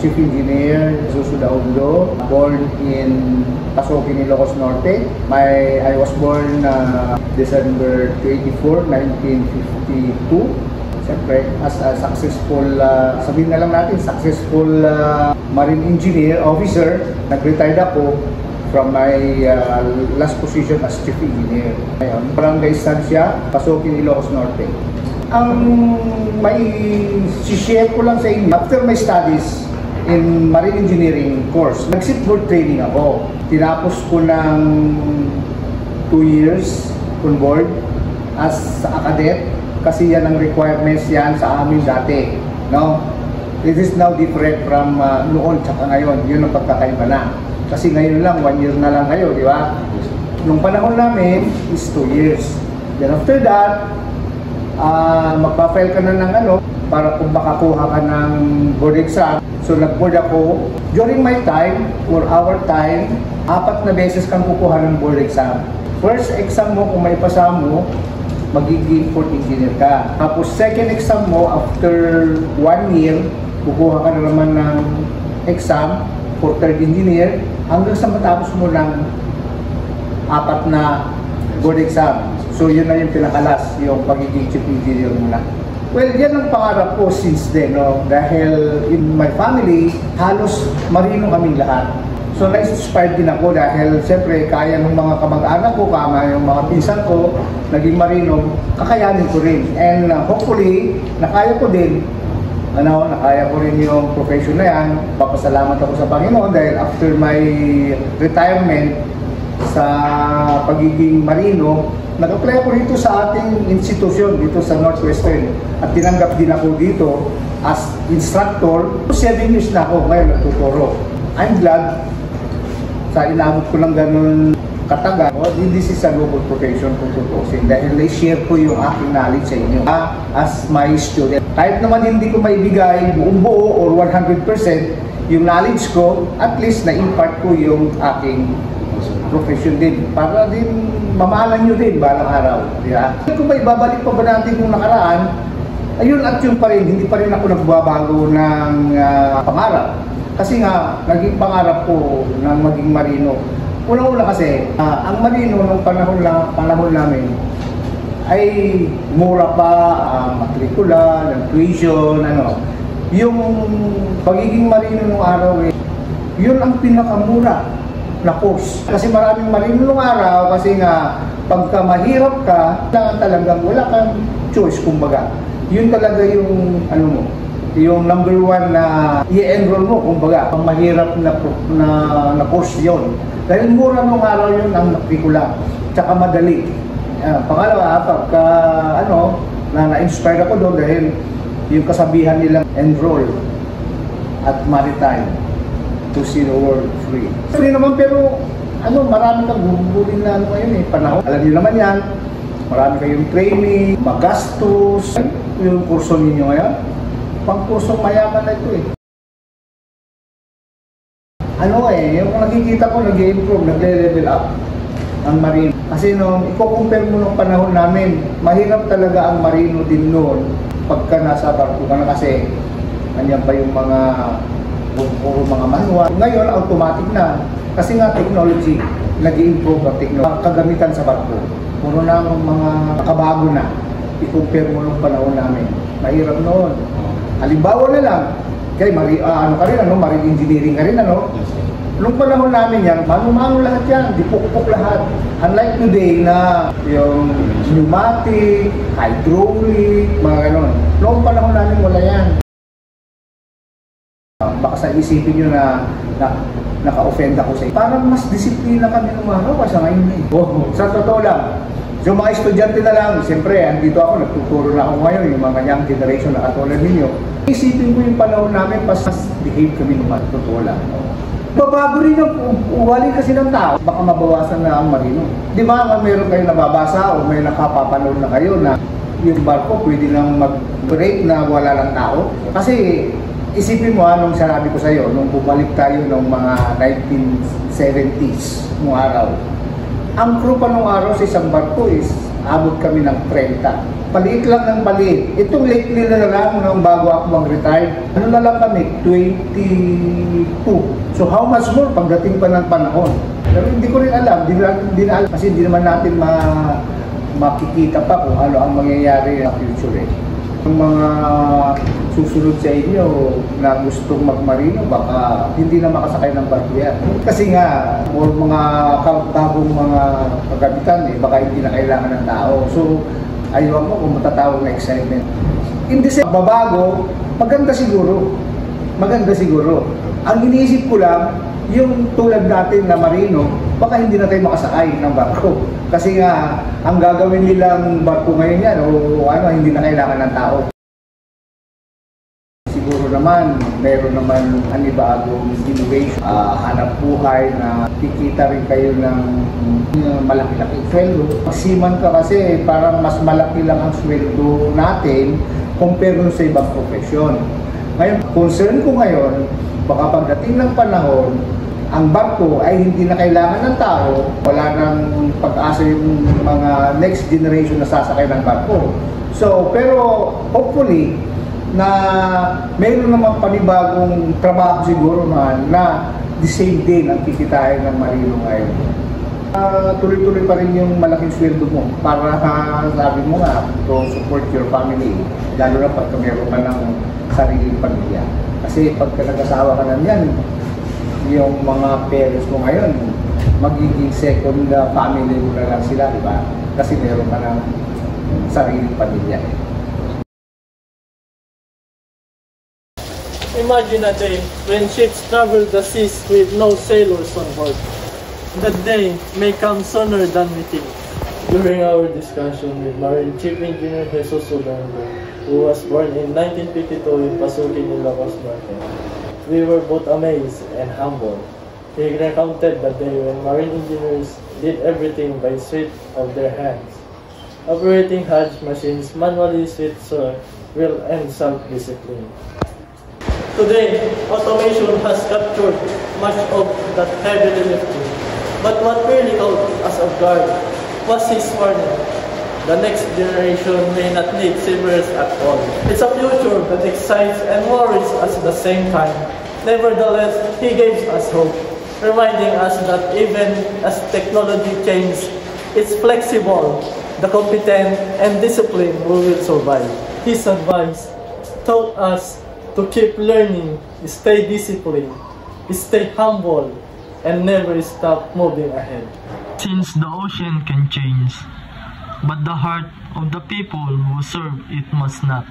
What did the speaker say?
Chief Engineer Susu Daundo, born in Pasokin, Ilocos Norte. I was born December 24, 1952. Siyempre, as a successful, sabihin na lang natin, successful marine engineer, officer, nag-retired ako from my last position as chief engineer. Ngayon, Barangay Estancia, Pasokin, Ilocos Norte. Ang may share ko lang sa inyo, after my studies in marine engineering course, nag-shipboard training ako. Tinapos ko ng 2 years on board as a cadet. Kasi yan ang requirements yan sa amin dati, no? It is now different from noon tsaka ngayon. Yun ang pagkakaiba na. Kasi ngayon lang, 1 year na lang kayo, di ba? Nung panahon namin is 2 years. Then after that, magpa-file ka na ng para kung makakuha ka ng board exam. So nag-board ako. During my time, or our time, 4 na beses kang kukuha ng board exam. First exam mo, kung may pasa mo, magiging fourth engineer ka. Tapos second exam mo, after 1 year, kukuha ka na naman ng exam for third engineer hanggang sa matapos mo ng 4 na board exam. So yun na yung pinakalas, yung pagiging chief engineer mo na. Well, yan ang pangarap ko since then, no? Dahil in my family, halos marino kaming lahat. So na-inspired din ako dahil siyempre kaya ng mga kamag-anak ko, kama yung mga pinsan ko, naging marino, kakayanin ko rin. And hopefully, nakaya ko din. Nakaya ko rin yung profession na yan. Papasalamat ako sa Panginoon dahil after my retirement sa pagiging marino, nag-apply ako dito sa ating institusyon dito sa Northwestern at tinanggap din ako dito as instructor. 7 years na ako ngayon nagtuturo. I'm glad sa inabot ko lang ganun katagal. This is a noble profession kung tutusin dahil na-share ko yung aking knowledge sa inyo as my student. Kahit naman hindi ko maibigay buong buo or 100% yung knowledge ko, at least na-impart ko yung aking profession din para din mamahalan nyo din balang araw. Yeah. Kung may babalik pa ba natin yung nakaraan, ayun at yun pa rin, hindi pa rin ako nagbabago ng pangarap. Kasi nga, naging pangarap ko ng maging marino. Unang-una kasi, ang marino nung panahon namin ay mura pa, matrikula, tuition, Yung pagiging marino nung araw, yun ang pinakamura na course. Kasi maraming marino nung araw, kasi nga, pagka mahirap ka, talagang wala kang choice, kumbaga. Yun talaga yung, yung number 1 na i-enroll mo, kumbaga, ang mahirap na course yun. Dahil mura nung araw yun ang matrikula, tsaka madali. Pangalawa, pagka, na-inspire ako doon dahil yung kasabihan nilang enroll at maritime to see the world free. Free naman pero, marami kang bubulin na ngayon panahon. Alam niyo naman yan, marami kayong training, magastos. Yung kurso ninyo ngayon, pang-kursong mayaman na ito yung nakikita ko nag-i-improve, nagle-level up ang marino. Kasi nung i-compare mo nung panahon namin, mahirap talaga ang marino din noon pagka nasa barko ka na kasi nandiyan pa yung puro mga manual. Ngayon, automatic na. Kasi nga technology, nag-i-improve ang technology. Kagamitan sa barko, puro na mga nakabago na. I-compare mo nung panahon namin. Mahirap noon. Halimbawa na lang, kay marine engineering ka rin, Nung panahon namin yan, mano-mano lahat yan, dipukpok lahat. Unlike today na yung pneumatic, hydraulic, mga ganon. Noong panahon namin wala yan. Baka sa isipin nyo na naka-offend ako sa inyo. Parang mas disiplina kami nung araw kasi ngayon sa totoo lang. Yung mga estudyante na lang, siyempre, andito ako, nagtuturo na ako ngayon, yung mga young generation na katulad ninyo. Isipin ko yung panahon namin, mas behave kami nung totoo lang. Babago rin yung uwali kasi ng tao, baka mabawasan na ang marino. Di ba, mayroon kayo nababasa o may nakapapanood na kayo na yung barko pwede lang mag-break na wala lang tao? Kasi isipin mo nung sinabi ko sa iyo, nung bumalik tayo ng mga 1970s nung araw. Ang crew pa nung araw sa isang barko is abot kami ng 30. Paliit lang ng paliit. Itong lately na lang nung bago ako mag-retire, ano na lang kami, 22. So how much more pagdating pa ng panahon? Pero hindi ko rin alam, hindi na alam kasi hindi naman natin makikita pa kung ano ang mangyayari sa future eh. Yung mga susunod sa inyo na gustong magmarino, baka hindi na makasakay ng barko yan. Kasi nga, or mga bagong mga kagamitan eh, baka hindi na kailangan ng tao. So, ayaw mo kung matatawag na excitement. Hindi sa babago, maganda siguro. Maganda siguro. Ang iniisip ko lang, yung tulad natin na marino, baka hindi na tayo makasakay ng barko. Kasi nga, ang gagawin nilang barko ngayon yan, o ano, hindi na kailangan ng tao. Siguro naman, meron naman anibagong innovation, hanap buhay na kikita rin kayo ng malaki-laki sweldo. Seaman ka kasi parang mas malaki lang ang sweldo natin compare sa ibang profesyon. Ngayon, concern ko ngayon, baka pagdating ng panahon, ang barko ay hindi na kailangan ng tao, wala nang pag-asa yung mga next generation na sasakay ng barko. So, pero hopefully, na mayroon namang panibagong trabaho siguro na the same din ang kikitain ng marino ngayon. Tuloy-tuloy pa rin yung malaking sweldo mo para sabi mo nga to support your family, lalo na pagka meron ka ng sariling pamilya. Kasi pagka nag-asawa ka na yan, yung mga parents mo ngayon, magiging second family mo na lang sila, di ba? Kasi meron ka ng sariling pamilya. Imagine a day when ships travel the seas with no sailors on board. That day may come sooner than we think. During our discussion with Marine Chief Engineer Jesus Solango, who was born in 1952 in Pasukin, Ilocos Norte, we were both amazed and humbled. He recounted the day when marine engineers did everything by sweep of their hands, operating huge machines manually with will and self-discipline. Today, automation has captured much of that heavy lifting. But what really caught us off guard was his warning. The next generation may not need sailors at all. It's a future that excites and worries us at the same time. Nevertheless, he gave us hope, reminding us that even as technology changes, it's flexible, the competent and disciplined we will survive. His advice taught us to keep learning, stay disciplined, stay humble, and never stop moving ahead. Since the ocean can change, but the heart of the people who serve it must not.